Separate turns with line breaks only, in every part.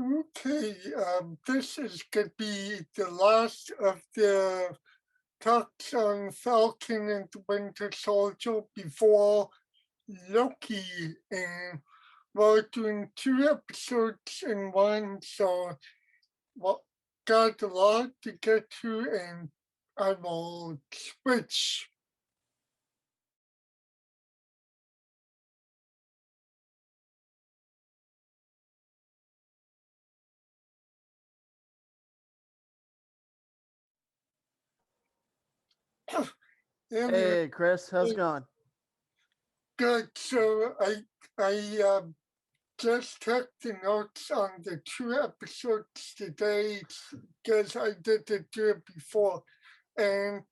Okay, this is going to be the last of the talks on Falcon and the Winter Soldier before Loki, and we're doing 2 episodes in one, so well, got a lot to get to, and I will switch. And
Hey, Chris, how's it going?
good, so I just took the notes on the 2 episodes today because I did it before. And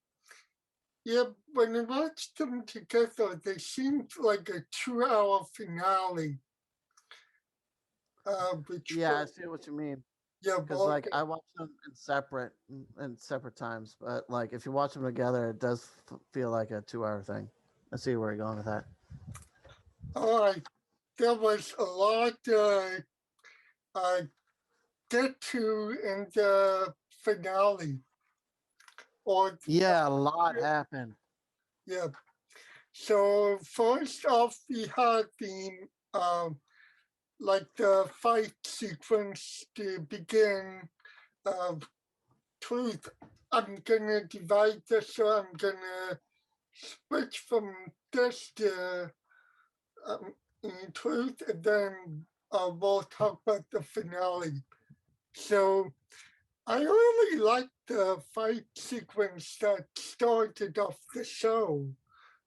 yeah, when I watched them together, they seemed like a 2 hour finale. Which
Yeah, I
were,
see what you mean.
yeah,
Because
well,
I watch them in separate times, but like if you watch them together, it does feel like a 2 hour thing. I see where you're going with that.
all right. There was a lot uh, get to in the finale. Or,
Yeah, a lot happened.
yeah. So, first off, we had the um, like the fight sequence to begin. Uh, truth. I'm gonna divide this, so I'm gonna switch from this to in truth, and then we'll talk about the finale. So I really liked the fight sequence that started off the show.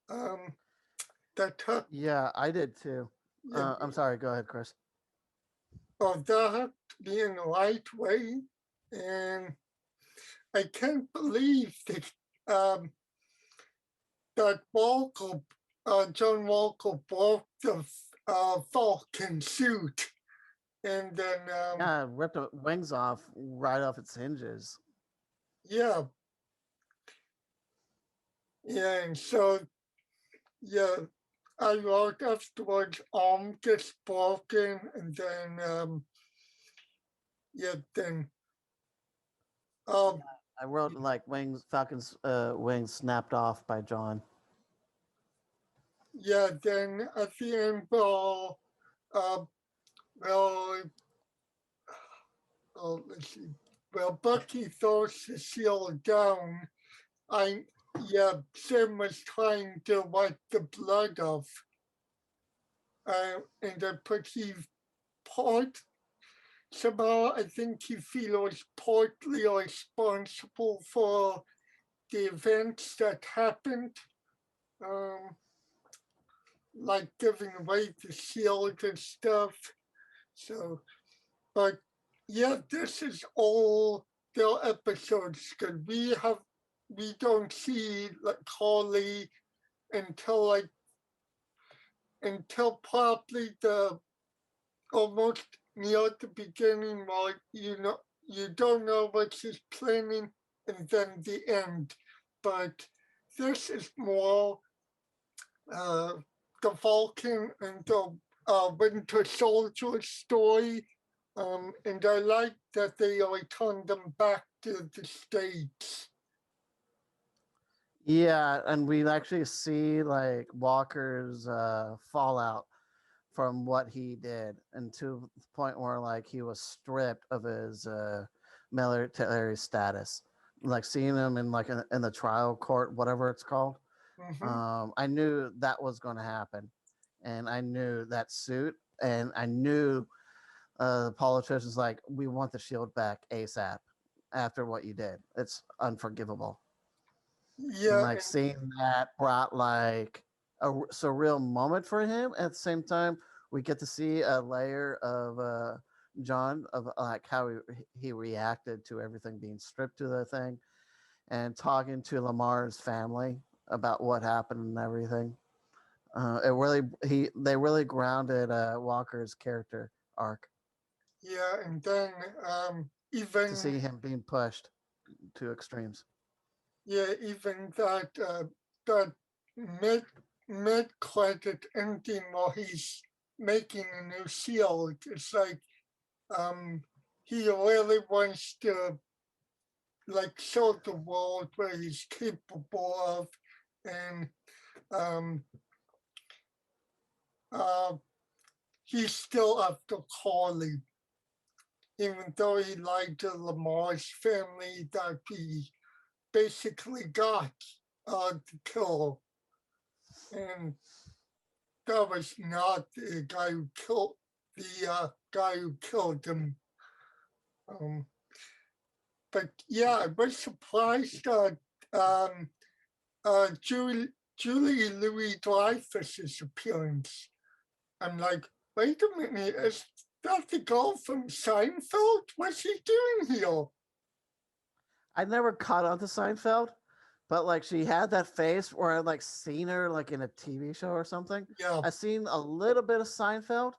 Um, that took,
Yeah, I did too.
yeah,
I'm sorry. Go ahead, Chris.
that me in the right way, and I can't believe um, that Walker, John Walker broke the Falcon suit. And then,
Yeah, ripped the wings off right off its hinges.
yeah, yeah, and so, yeah, I wrote afterwards, arm gets broken, and then, yeah, then, um,
I wrote like Falcon's wings snapped off by John.
yeah, then at the end, uh, well, let's see, well, Bucky throws the shield down. I yeah, Sam was trying to wipe the blood off, and I put he part somehow. I think he feels partly responsible for the events that happened, um, like giving away the shield and stuff. So, but yeah, this is all their episodes because we don't see like Harley until like until probably the almost near the beginning where you don't know what she's planning and then the end. But this is more uh, the Falcon and the Winter Soldier story. And I like that they returned them back to the States.
Yeah, and we actually see like Walker's fallout from what he did, and to the point where like he was stripped of his military status. Like seeing him in like in the trial court, whatever it's called.
Mm-hmm.
I knew that was going to happen, and I knew that suit, and I knew the politicians like we want the shield back ASAP after what you did. It's unforgivable. And
Yeah,
like seeing that brought like a surreal moment for him. At the same time, we get to see a layer of John of like how he reacted to everything being stripped to the thing, and talking to Lamar's family about what happened and everything. It really they really grounded Walker's character arc
yeah, and then
to
even
see him being pushed to extremes.
yeah, even that mid mid credit ending while he's making a new shield, it's like um, he really wants to like show the world what he's capable of, and um, uh, he's still after Carly, even though he lied to Lamar's family that he basically got the kill, and that was not the guy who killed guy who killed him. Um, but yeah, I was surprised that um, Julie Louis Dreyfus's appearance. I'm like, wait a minute, is that the girl from Seinfeld? What's she doing here?
I never caught on to Seinfeld, but like she had that face where I like seen her like in a TV show or something.
Yeah,
I seen a little bit of Seinfeld,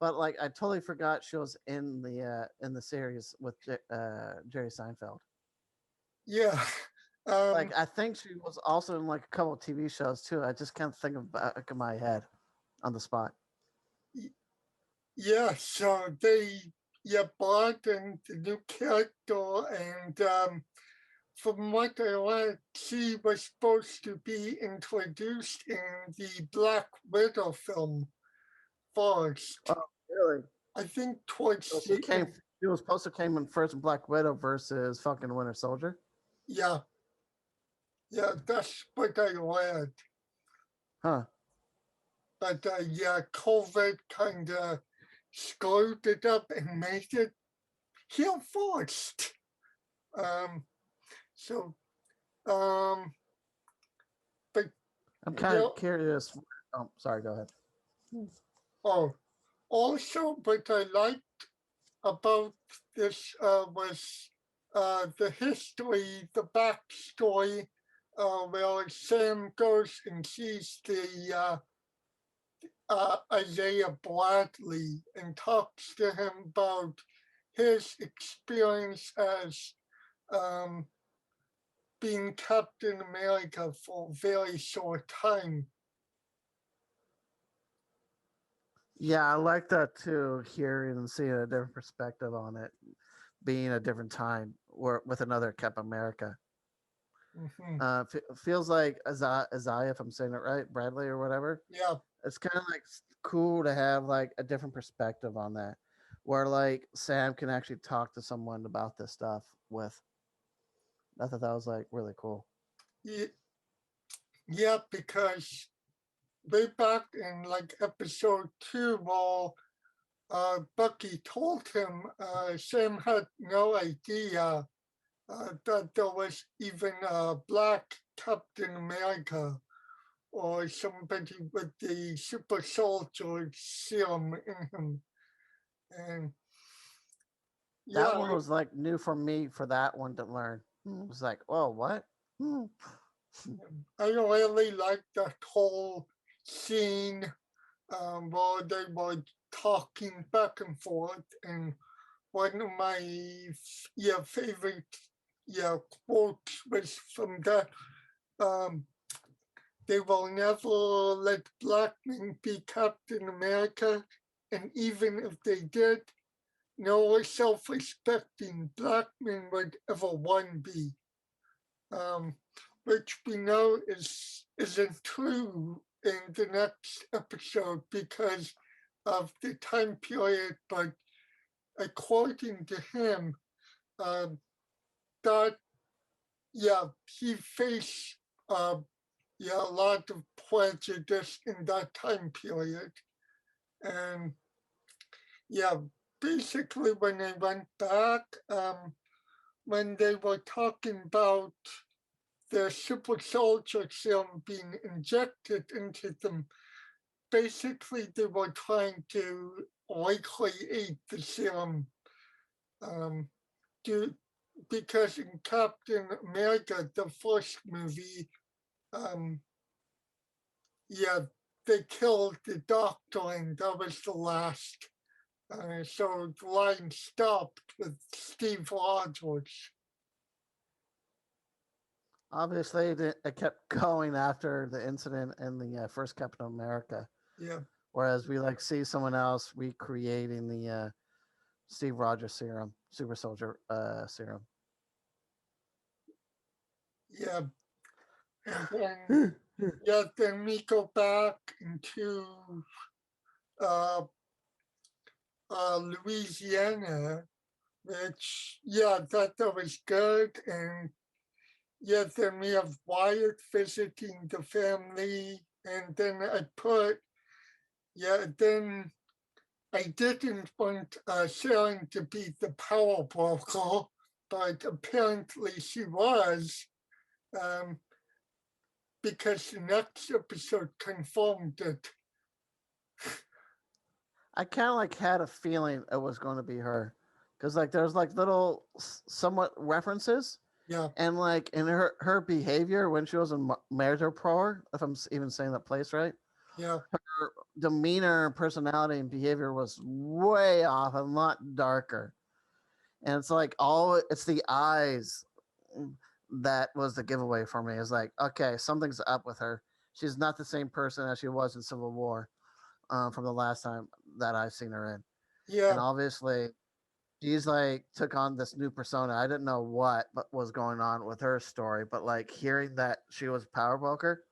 but like I totally forgot she was in the series with Jerry Seinfeld.
yeah.
Like
Um,
I think she was also in like a couple of TV shows too. I just can't think of back of my head on the spot.
yeah, so they brought in the new character, and from what I read, she was supposed to be introduced in the Black Widow film first.
Oh, really?
I think towards
So she
the
came.
end.
She was supposed to came in first in Black Widow versus Falcon Winter Soldier.
Yeah, yeah, that's what I read.
Huh.
But yeah, COVID kind of screwed it up and made it heel forced. Um, so, um, but
I'm kind
yeah,
of curious. Oh, sorry. Go ahead.
oh, also, what I liked about this was the history, the backstory, where Sam goes and sees the Isaiah Bradley and talks to him about his experience as um, being Captain America for a very short time.
Yeah, I like that too. Hearing and seeing a different perspective on it, being a different time, or with another Cap America.
Hmm.
Feels like Isaiah, if I'm saying it right, Bradley or whatever.
Yeah,
It's kind of like cool to have like a different perspective on that, where like Sam can actually talk to someone about this stuff with. I thought that was like really cool.
yeah, because way back in like episode 2, while Bucky told him, Sam had no idea that there was even a black Captain America or somebody with the super soldier serum in him. And
That
yeah,
one was like new for me for that one to learn. It was like, oh, what? Hmm.
I really like that whole scene where they were talking back and forth. And one of my favorite quotes was from that. Um, they will never let black men be Captain America, and even if they did, no self-respecting black men would ever one be. Um, which we know isn't true in the next episode because of the time period, but according to him, um, that he faced uh, a lot of prejudice in that time period, and yeah, basically when I went back, when they were talking about the super soldier serum being injected into them, basically they were trying to recreate the serum um, to, because in Captain America, the first movie, um, yeah, they killed the doctor and that was the last. So the line stopped with Steve Rogers.
Obviously, it kept going after the incident in the first Captain America.
Yeah,
Whereas we like see someone else recreating Steve Rogers serum, super soldier serum.
Yeah, and then yeah, then we go back into uh, Louisiana, which yeah, that was good, and yeah, then we have Wyatt visiting the family, and then I put yeah, then I didn't want Sharon to be the power broker, but apparently she was, um, because the next episode confirmed it.
I kind of like had a feeling it was going to be her, because like there's like little somewhat references,
Yeah,
and like in her behavior when she was in Pro, if I'm even saying that place right,
yeah,
her demeanor, personality, and behavior was way off and a lot darker. And it's like it's the eyes that was the giveaway for me. It's like, okay, something's up with her. She's not the same person as she was in Civil War, from the last time that I've seen her in. And
yeah,
obviously, she's like took on this new persona. I didn't know what was going on with her story, but like hearing that she was Power Broker,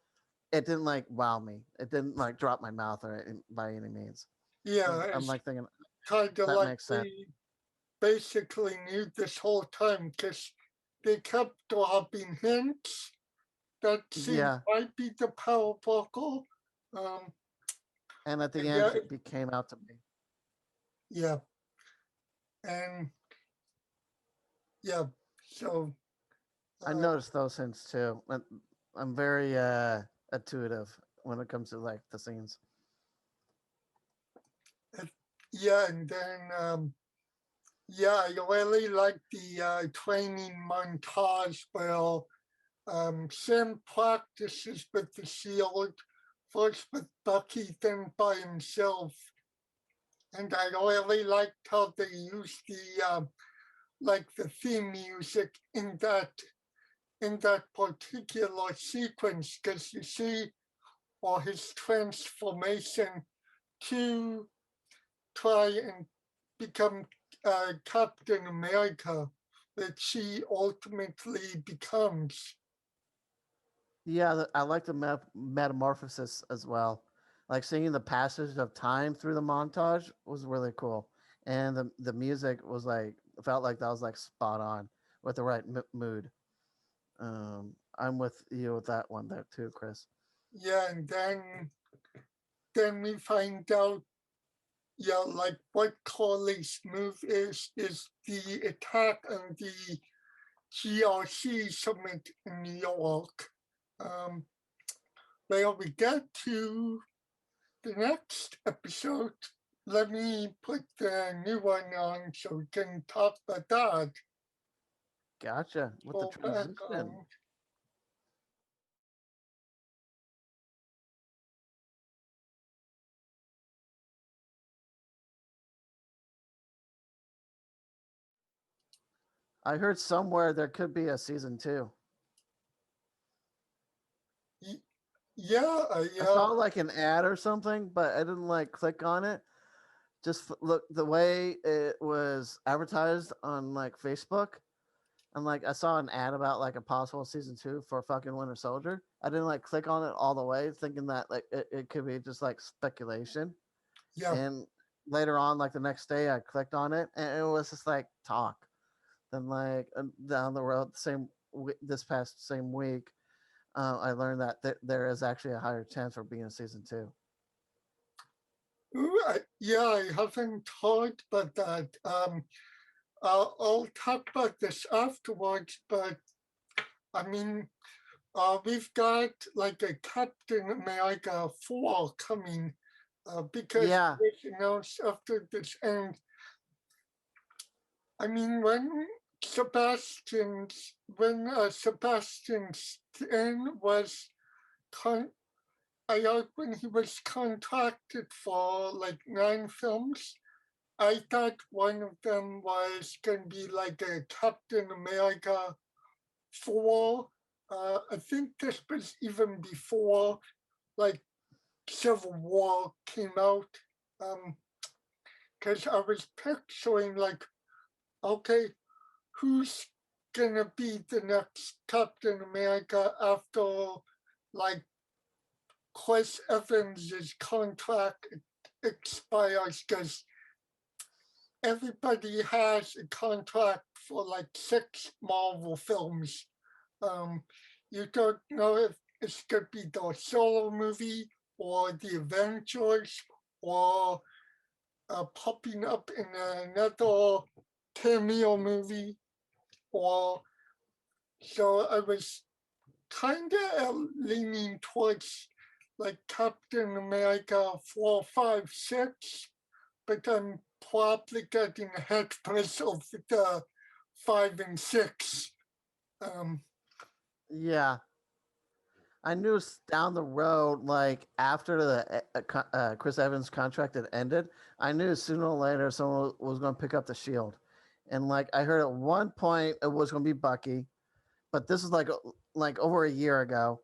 it didn't like wow me. It didn't like drop my mouth or by any means.
yeah.
I'm
It's
like thinking
kind of
that
like
makes sense.
we basically knew this whole time because they kept dropping hints that she
Yeah,
might be the power broker. Um,
and at the end,
yeah,
it became out to be.
yeah, and yeah. So
I
uh,
noticed those hints too. I'm very intuitive when it comes to like the scenes.
yeah, and then yeah, I really like the training montage where Sam practices with the shield, first with Bucky, then by himself. And I really liked how they used the like the theme music in that particular sequence, because you see or his transformation to try and become Captain America, that she ultimately becomes.
Yeah, I like the metamorphosis as well. Like seeing the passage of time through the montage was really cool, and the music was like felt like that was like spot on with the right mood. I'm with you with that one there too, Chris.
Yeah, and then we find out, yeah, like what Corley's move is the attack on the GRC summit in New York. Um, where we get to the next episode. Let me put the new one on so we can talk about that.
Gotcha with the
Go back
transition.
on.
I heard somewhere there could be a season two.
Yeah,
I
yeah,
saw like an ad or something, but I didn't like click on it. Just look the way it was advertised on like Facebook, and like I saw an ad about like a possible season two for fucking Winter Soldier. I didn't like click on it all the way, thinking that like it could be just like speculation.
yeah.
And later on, like the next day, I clicked on it, and it was just like talk. Then like down the road, this past same week, I learned that there is actually a higher chance for being a season two.
Ooh, yeah, I haven't heard about that. I'll talk about this afterwards, but I mean, we've got like a Captain America 4 coming because
Yeah,
it was announced after this. And I mean, Sebastian Stan was con- I heard when he was contracted for like 9 films, I thought one of them was going to be like a Captain America 4. I think this was even before like Civil War came out. Um, because I was picturing like, okay, who's gonna be the next Captain America after like Chris Evans' contract expires? Because everybody has a contract for like 6 Marvel films. Um, you don't know if it's gonna be the solo movie or the Avengers or popping up in another cameo movie, or so I was kind of leaning towards like Captain America 4, 5, 6, but I'm probably getting ahead of the 5 and 6. Um,
Yeah, I knew down the road, like after the Chris Evans contract had ended, I knew sooner or later someone was going to pick up the shield, and like I heard at one point it was going to be Bucky, but this is like over a year ago.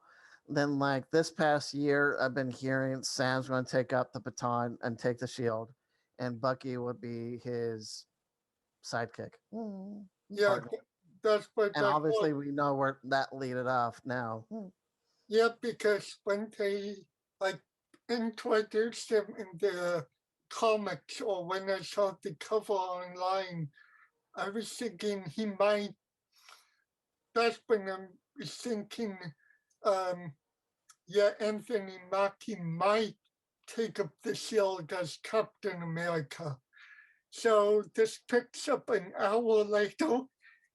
Then like this past year, I've been hearing Sam's going to take up the baton and take the shield, and Bucky would be his sidekick
yeah,
partner.
that's what
And
I thought.
obviously, we know where that leaded off now.
Yeah, because when they like introduced him in the comics or when I saw the cover online, I was thinking he might. That's when I was thinking, um, yeah, Anthony Mackie might take up the shield as Captain America. So this picks up an hour later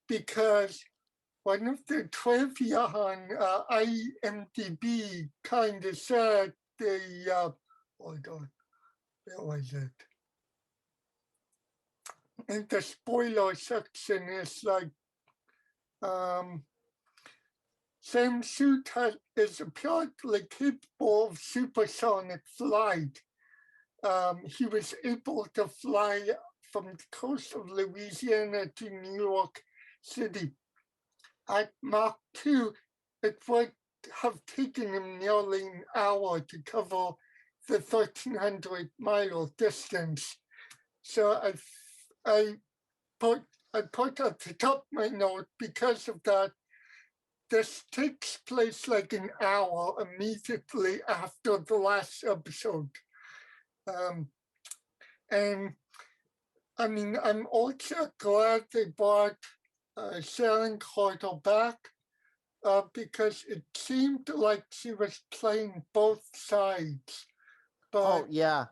because one of the trivia on IMDb kind of said hold on, where was it? In the spoiler section, it's like, um, same suit is apparently capable of supersonic flight. He was able to fly from the coast of Louisiana to New York City. At Mach 2, it would have taken him nearly an hour to cover the 1,300-mile distance. So I put I put at the top my note because of that. This takes place like an hour immediately after the last episode. Um, and I mean, I'm also glad they brought Sharon Carter back because it seemed like she was playing both sides.
Oh
But
yeah,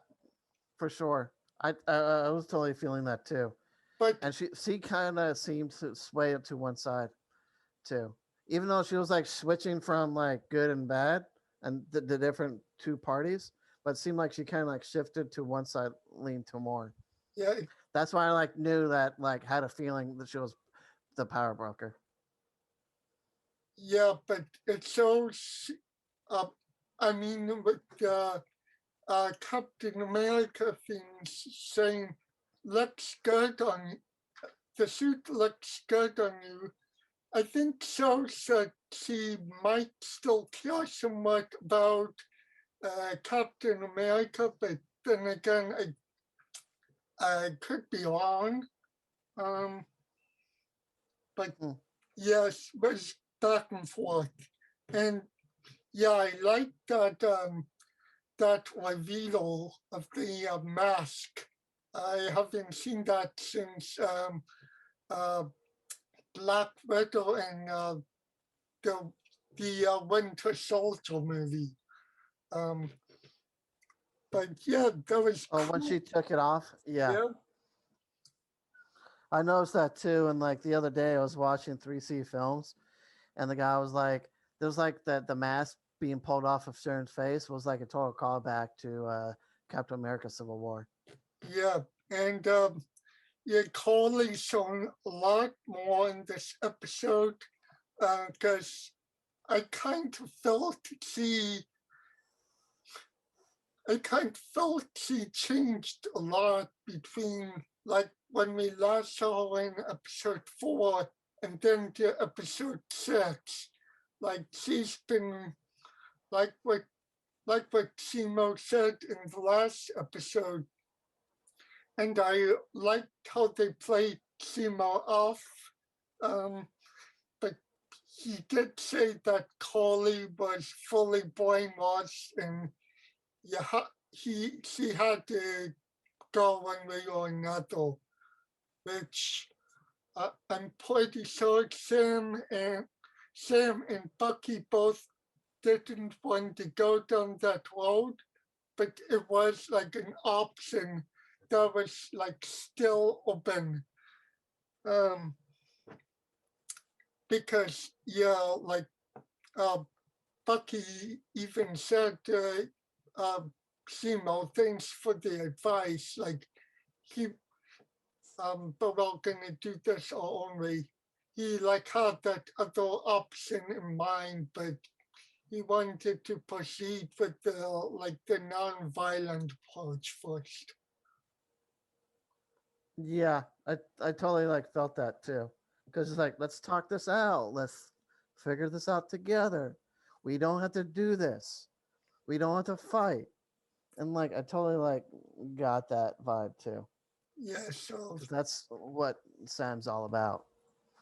for sure. I was totally feeling that too,
but
and she kind of seemed to sway it to one side too, even though she was like switching from like good and bad and the different two parties, but it seemed like she kind of like shifted to one side, leaned to more.
yeah,
That's why I like knew that like had a feeling that she was the power broker.
yeah, but it shows. Uh, I mean, with the Captain America things saying looks good on you, the suit looks good on you. I think shows that she might still care somewhat about Captain America, but then again, I could be wrong. Um, but
Mm.
yes, was back and forth, and yeah, I like that that reveal of the mask. I haven't seen that since uh, Black Widow and the Winter Soldier movie. Um, but yeah, that was
Oh, when
cool.
she took it off, yeah,
Yeah,
I noticed that too. And like the other day, I was watching 3C films, and the guy was like, "There's like the mask being pulled off of Sharon's face was like a total callback to Captain America: Civil War."
yeah, and yeah, Corley's shown a lot more in this episode because I kind of felt she I kind of felt she changed a lot between like when we last saw her in episode 4 and then to episode 6. Like she's been like what Simo said in the last episode. and I liked how they played Simo off. Um, but he did say that Collie was fully brainwashed, and she had to go one way or another, which I'm pretty sure Sam and Bucky both didn't want to go down that road, but it was like an option that was like still open. Um, because like uh, Bucky even said, Simo, thanks for the advice. Like he, but we're gonna do this our own way. He like had that other option in mind, but he wanted to proceed with the non-violent approach first.
Yeah, I totally like felt that too, because it's like let's talk this out, let's figure this out together. We don't have to do this. We don't have to fight. And like I totally like got that vibe too,
Yeah, so
because that's what Sam's all about.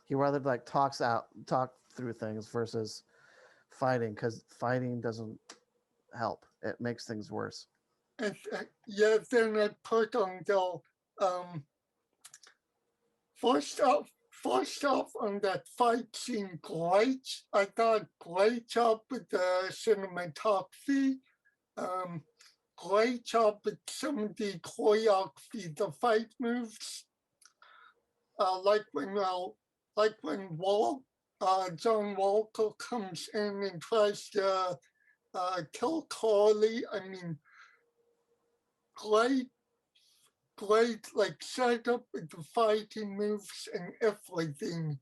He rather like talk through things versus fighting, because fighting doesn't help. It makes things worse.
yeah, then I put on the um first off on that fight scene, great. I thought great job with the cinematography. Um, great job with some of the choreography, the fight moves. Like when John Walker comes in and tries to kill Carly. I mean, great, great, like setup with the fighting moves and everything.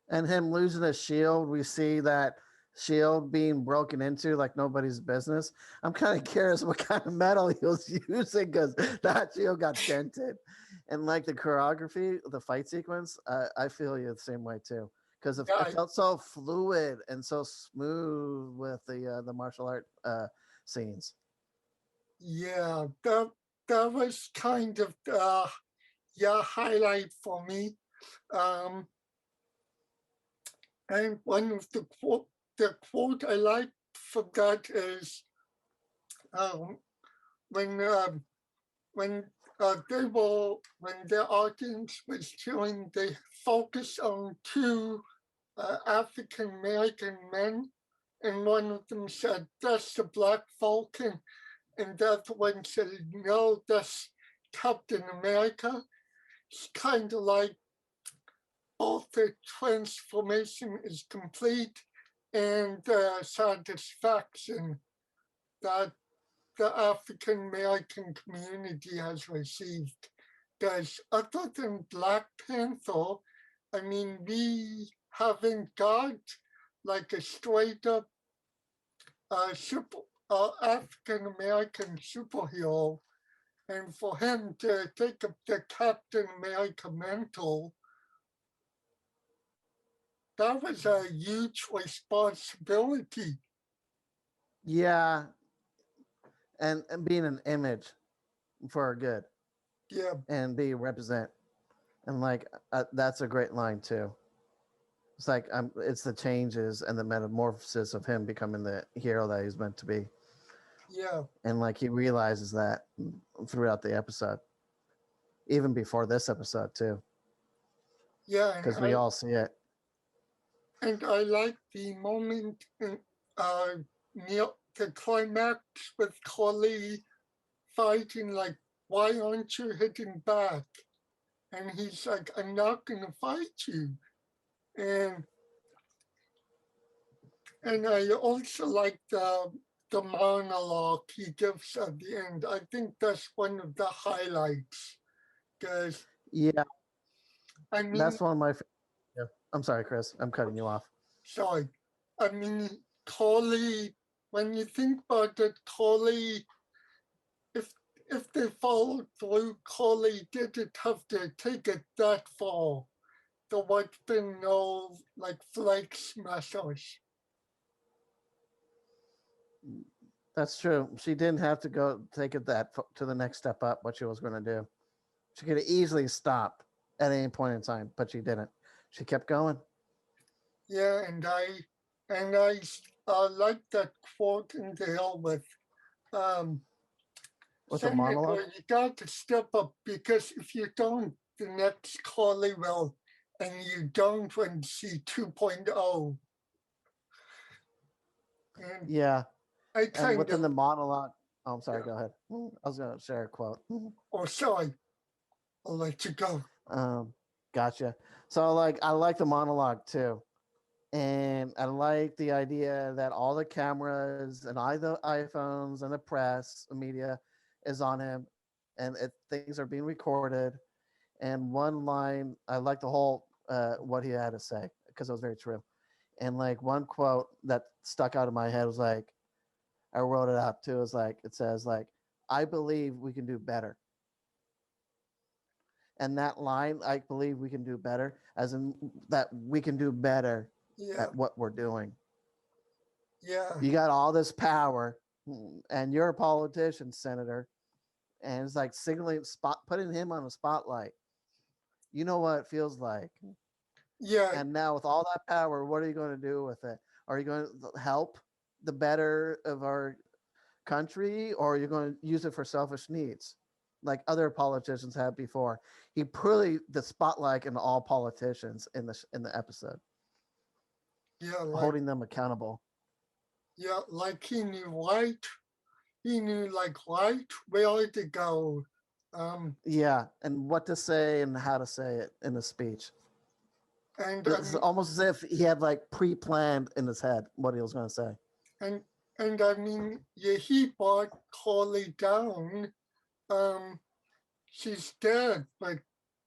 And him losing his shield, we see that shield being broken into like nobody's business. I'm kind of curious what kind of metal he was using, because that shield got dented. And like the choreography, the fight sequence, I feel you the same way too, because it
Yeah,
felt so fluid and so smooth with the martial art scenes.
yeah, that was kind of the highlight for me. Um, and one of the quote I like for that is um, when when when the audience was cheering, they focused on two African American men, and one of them said, "That's the Black Falcon," and the other one said, "No, that's Captain America." It's kind of like both the transformation is complete and the satisfaction that the African American community has received. Because other than Black Panther, I mean, we haven't got like a straight up super African American superhero. And for him to take up the Captain America mantle, that was a huge responsibility.
Yeah, and being an image for our good
Yeah,
and be represent, and like that's a great line too. It's like it's the changes and the metamorphosis of him becoming the hero that he's meant to be,
yeah,
and like he realizes that throughout the episode, even before this episode too,
yeah.
because we all see it.
And I like the moment in Neil, the climax with Collie fighting like, "Why aren't you hitting back?" And he's like, "I'm not gonna fight you." And I also like the monologue he gives at the end. I think that's one of the highlights because
Yeah,
I mean,
that's one of my. Yeah. I'm sorry, Chris. I'm cutting you off.
sorry, I mean Collie. When you think about it, Collie, if they followed through, Collie didn't have to take it that far. There would have been no like flag smashers.
That's true. She didn't have to go take it to the next step up. What she was going to do. She could have easily stopped at any point in time, but she didn't. She kept going
Yeah, and I like that quote in there with um,
with the monologue.
Senator, you got to step up because if you don't, the next Carly will, and you don't when see 2.0. And
Yeah,
I
and
kind
within the
of,
monologue. Oh, I'm sorry.
yeah,
Go ahead. I was gonna share a quote.
oh, sorry, I'll let you go.
Um, gotcha. So like, I like the monologue too, and I like the idea that all the cameras and all the iPhones and the press, the media, is on him, and things are being recorded. And one line, I like the whole what he had to say because it was very true. And like one quote that stuck out of my head was like, I wrote it out too. It's like it says like, I believe we can do better. And that line, I believe we can do better, as in that we can do better
Yeah,
at what we're doing.
yeah,
You got all this power, and you're a politician, senator, and it's like signaling putting him on a spotlight. You know what it feels like.
yeah,
And now with all that power, what are you going to do with it? Are you going to help the better of our country, or are you going to use it for selfish needs, like other politicians have before? He put the spotlight in all politicians in the episode,
yeah, like,
holding them accountable.
yeah, like he knew like right where to go.
Yeah, and what to say and how to say it in the speech.
And I
It's
mean,
almost as if he had like pre-planned in his head what he was going to say.
and and I mean, yeah, he brought Carly down. Um, she's dead, but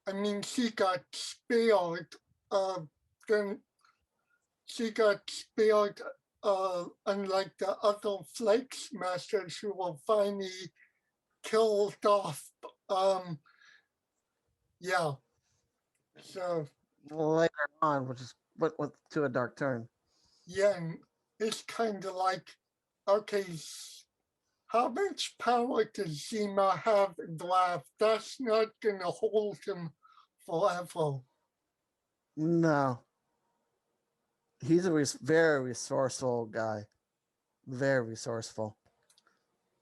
I mean, she got spared. Uh, then she got spared. Unlike the other flag smashers who were finally killed off. Um, yeah. So
Later on, which is what went to a dark turn.
yeah, and it's kind of like, okay, how much power does Zima have in life? That's not gonna hold him forever.
No, he's a very resourceful guy. Very resourceful.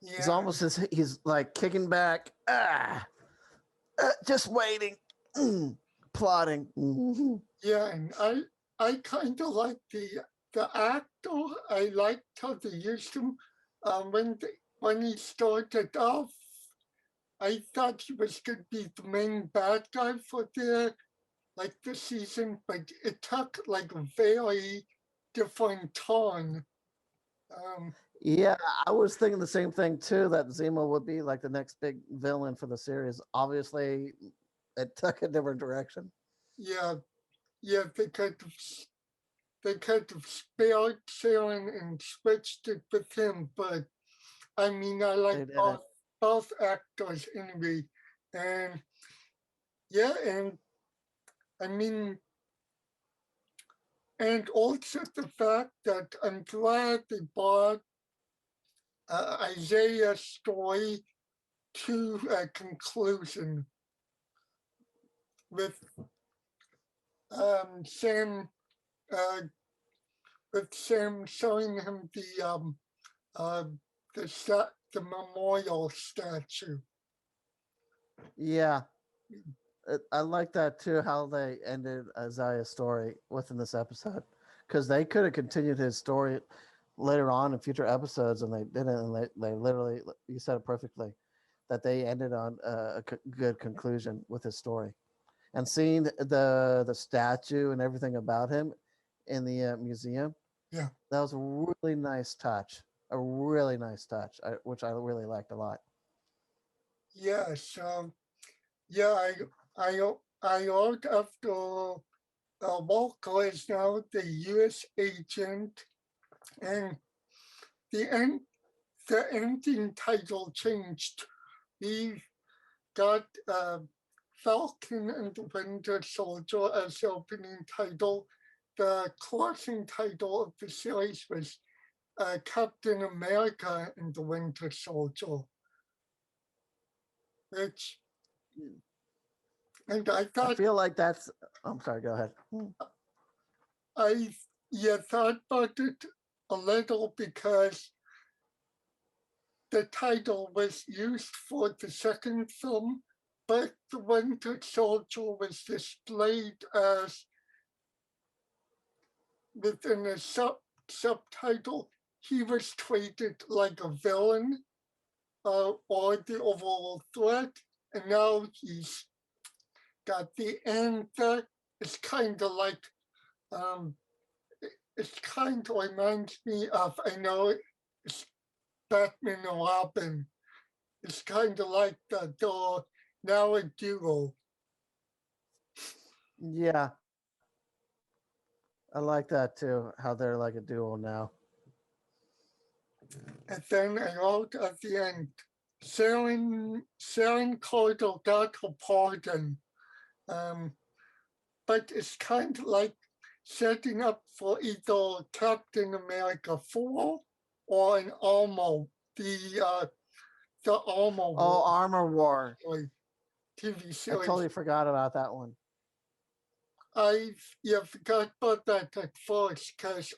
It's
Yeah,
almost as he's like kicking back, just waiting, plotting.
yeah, and I kind of like the actor. I liked how they used him. When he started off, I thought he was going to be the main bad guy for the season, but it took like a very different turn. Um,
Yeah, I was thinking the same thing too. That Zemo would be like the next big villain for the series. Obviously, it took a different direction.
yeah, yeah, they could have spared Sharon and switched it with him, but I mean, I like
They didn't.
both actors anyway, and yeah, and I mean, and also the fact that I'm glad they brought Isaiah's story to a conclusion with Sam uh, with Sam showing him uh, the memorial statue.
Yeah, I like that too. How they ended Isaiah's story within this episode, because they could have continued his story later on in future episodes, and they didn't. And they literally, you said it perfectly, that they ended on good conclusion with his story. And seeing the statue and everything about him in the museum,
Yeah,
that was a really nice touch. A really nice touch, which I really liked a lot.
yeah. So yeah, I heard after Walker is now the U.S. agent, and the end the ending title changed. We got Falcon and the Winter Soldier as the opening title. The closing title of the series was Captain America and the Winter Soldier, which And I
I
thought
feel like that's. I'm sorry. Go ahead.
I thought about it a little because the title was used for the second film, but the Winter Soldier was displayed as within a subtitle. He was treated like a villain or the overall threat, and now he's got the end that it's kind of like um, it kind of reminds me of, I know it's Batman and Robin. It's kind of like the now a duo.
Yeah, I like that too. How they're like a duo now.
And then I wrote at the end, Sharon Cordell got her pardon. Um, but it's kind of like setting up for either Captain America 4 or an Armor, the Armor
Oh,
War
Armor War.
TV
I
series.
totally forgot about that one.
I forgot about that at first because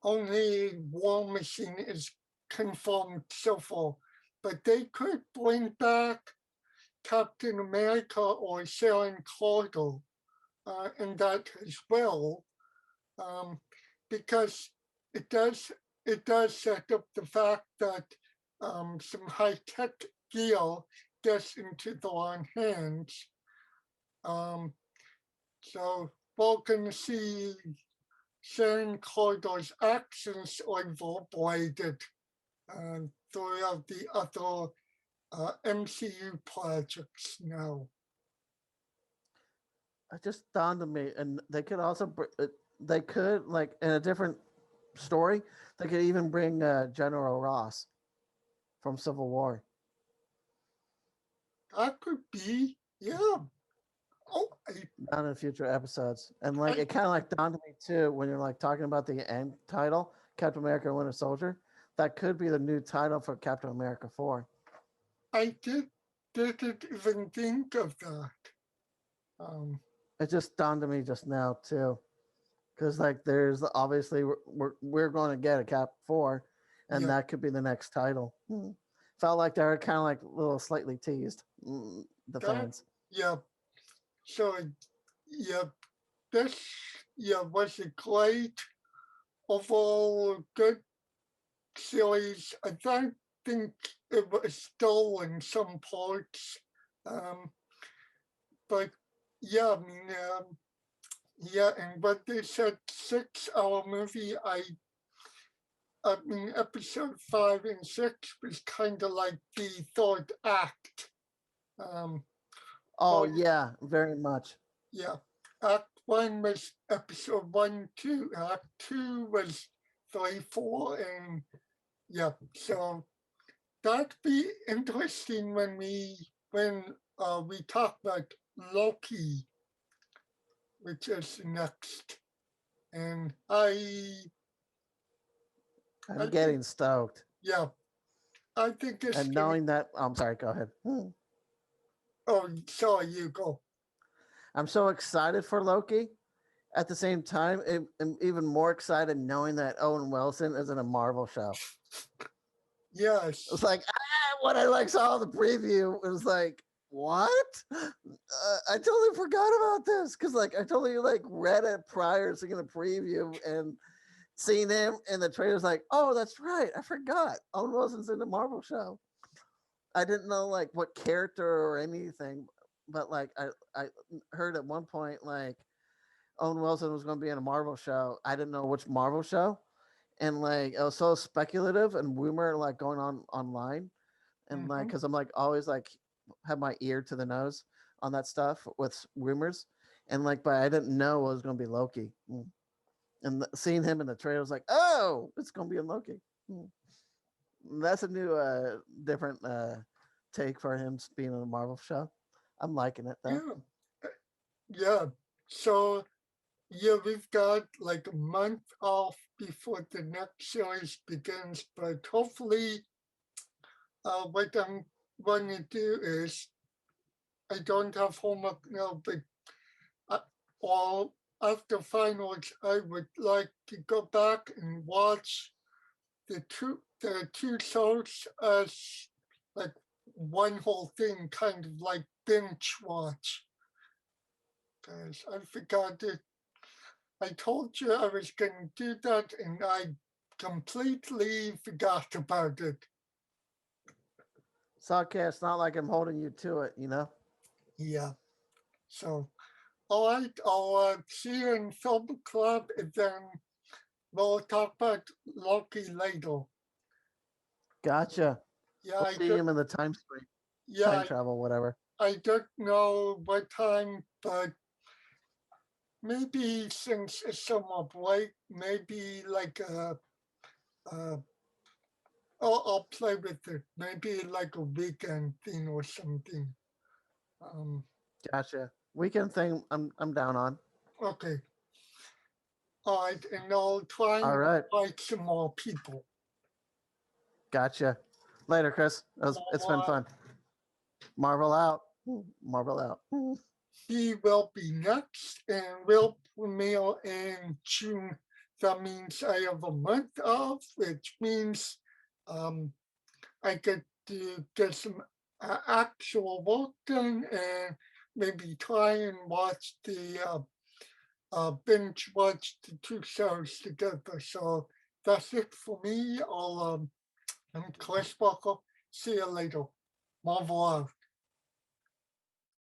only War Machine is confirmed so far. But they could bring back Captain America or Sharon Carter in that as well, um, because it does set up the fact that some high tech gear gets into the wrong hands. Um, so we're going to see Sharon Carter's actions reverberated throughout the other MCU projects now.
It just dawned on me, and they could also they could like in a different story. They could even bring General Ross from Civil War.
That could be, yeah. Oh,
Down in future episodes. And like
I,
it kind of like dawned on me too when you're like talking about the end title, Captain America Winter Soldier. That could be the new title for Captain America 4.
I didn't even think of that. Um,
It just dawned on me just now too. Because like there's obviously we're going to get a Cap 4 and
yeah,
that could be the next title. Felt like they were kind of like a little slightly teased the
that,
fans.
yeah. So, yeah, this, was a great overall good series. I don't think it was dull in some parts. Um, but yeah, I mean, yeah, and what they said 6 hour movie, I mean, episode 5 and 6 was kind of like the third act. Um,
Oh
but
yeah, very much.
yeah, Act 1 was episode 1, 2. Act 2 was 3, 4, and yeah. So that'd be interesting when we talk about Loki, which is next. And I
I'm
think
getting stoked.
yeah, I think it's
And
gonna.
knowing that, I'm sorry, go ahead.
Oh, sorry, you go.
I'm so excited for Loki. At the same time, I'm even more excited knowing that Owen Wilson is in a Marvel show. It's
Yes,
like when I like saw the preview, it was like, what? I totally forgot about this because like I totally like read it prior to seeing the preview and seeing him in the trailers. Like, oh, that's right, I forgot. Owen Wilson's in the Marvel show. I didn't know like what character or anything, but like I heard at one point like Owen Wilson was going to be in a Marvel show. I didn't know which Marvel show, and like it was so speculative and rumor like going on online, and like
hmm
because I'm like always like have my ear to the nose on that stuff with rumors, and like but I didn't know it was going to be Loki, and seeing him in the trailer was like, oh, it's going to be in Loki. That's a new different take for him being in a Marvel show. I'm liking it though.
yeah, yeah. So yeah, we've got like a month off before the next series begins, but hopefully, what I'm going to do is I don't have homework now, but all after finals, I would like to go back and watch the two shows as like one whole thing, kind of like binge watch. Because I forgot it. I told you I was going to do that, and I completely forgot about it.
It's okay. It's not like I'm holding you to it, you know?
Yeah. So, all right, I'll see you in film club, and then we'll talk about Loki later.
Gotcha.
Yeah,
We'll
I
see
don't.
him in the time stream,
Yeah,
time travel, whatever.
I don't know what time, but maybe since it's summer break, maybe like uh I'll play with it. Maybe like a weekend thing or something. Um,
Gotcha. Weekend thing I'm down on.
okay. All right, and I'll try
All
and
right.
invite some more people.
Gotcha. Later, Chris. It's been
Now,
fun. Marvel out. Marvel out.
he will be next and will premiere in June. That means I have a month off, which means um, I get to get some actual work done and maybe try and watch binge watch the two shows together. So that's it for me. I'm Chris Walker. See you later. Marvel out.